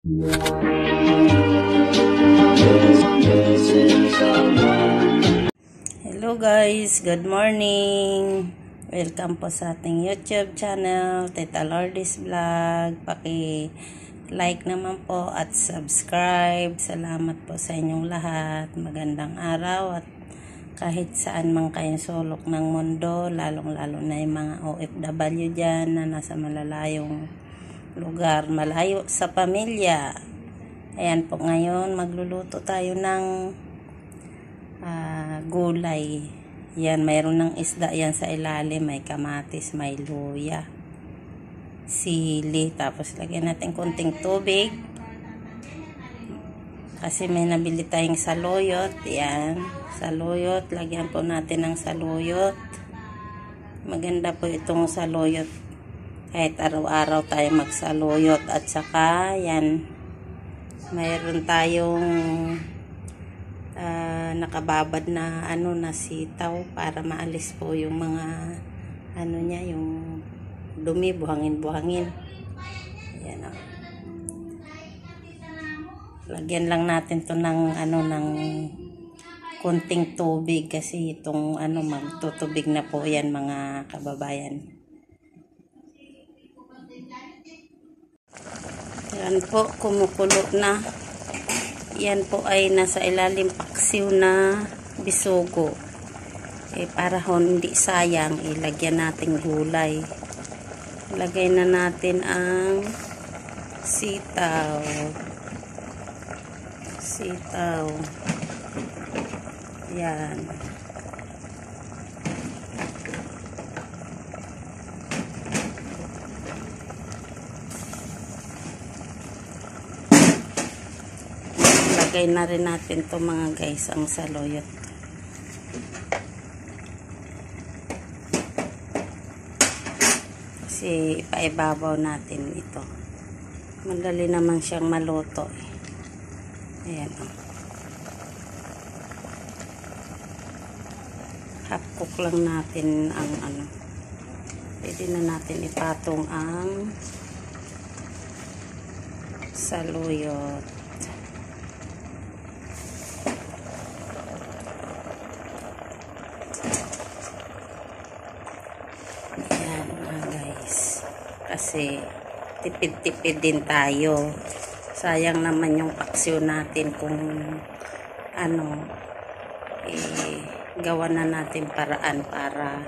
Hello guys, good morning. Welcome po sa ating YouTube channel, Tita Lourdes Vlog. Paki-like naman po at subscribe. Salamat po sa inyong lahat. Magandang araw at kahit saan man kayong sulok ng mundo, lalong-lalo na yung mga OFW dyan na nasa malalayong lugar, malayo sa pamilya. Ayan po, ngayon magluluto tayo ng gulay. Yan, mayroon ng isda yan sa ilalim, may kamatis, may luya, sili, tapos lagyan natin konting tubig kasi may nabili tayong saluyot. Yan, saluyot, lagyan po natin ng saluyot. Maganda po itong saluyot kahit araw-araw tayo magsaluyot. At saka yan, mayroon tayong nakababad na na sitaw para maalis po yung mga niya, yung dumi, buhangin. Ayan, lagyan lang natin to ng ng konting tubig kasi itong magtutubig na po yan mga kababayan. Yan po, kumukulo na. Yan po ay nasa ilalim paksiw na bisugo. Para hindi sayang, ilagyan natin gulay. Lagay na natin ang sitaw. Yan. Lagay na rin natin to mga guys, ang saluyot. Kasi ipaibabaw natin ito. Madali naman siyang maluto. Ayan o. Half cook lang natin ang pwede na natin ipatong ang saluyot. Ayan mga guys, kasi tipid-tipid din tayo. Sayang naman yung paksiw natin kung gawa na natin paraan para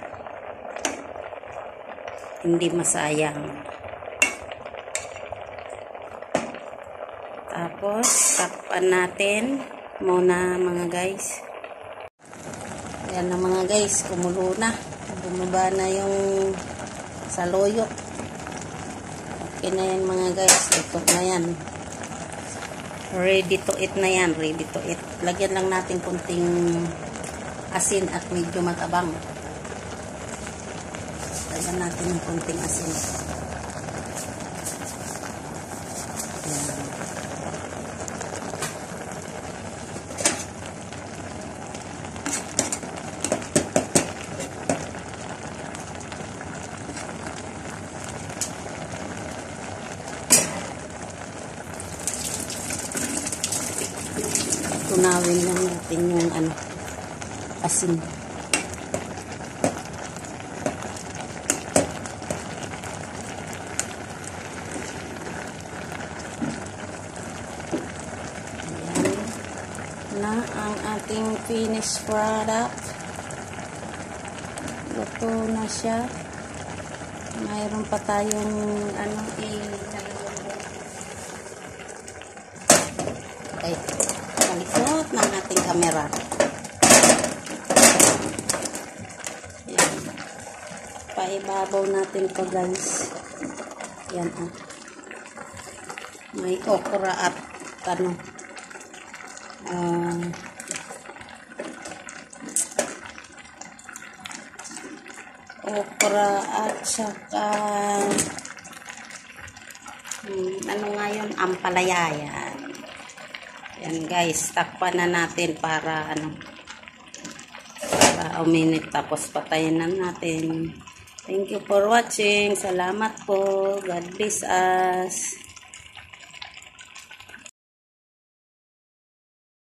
hindi masayang. Tapos takpan natin muna mga guys. Ayan na mga guys, kumulo na. Bumaba na yung saluyot. Okay na yan mga guys, ito na yan. Ready to eat na yan, ready to eat. Lagyan lang natin kunting asin at medyo matabang. Lagyan natin ng kunting asin. Ayan. Tunawin lang natin yung asin. Ayan na ang ating finished product. Luto na siya. Mayroon pa tayong okay. Likod ng ating camera. Yan. Paibabaw natin to guys. Yan may okra at okra at saka nga yun, ampalaya. Yan guys, takpan na natin para para uminit, tapos patayin na natin. Thank you for watching. Salamat po. God bless us.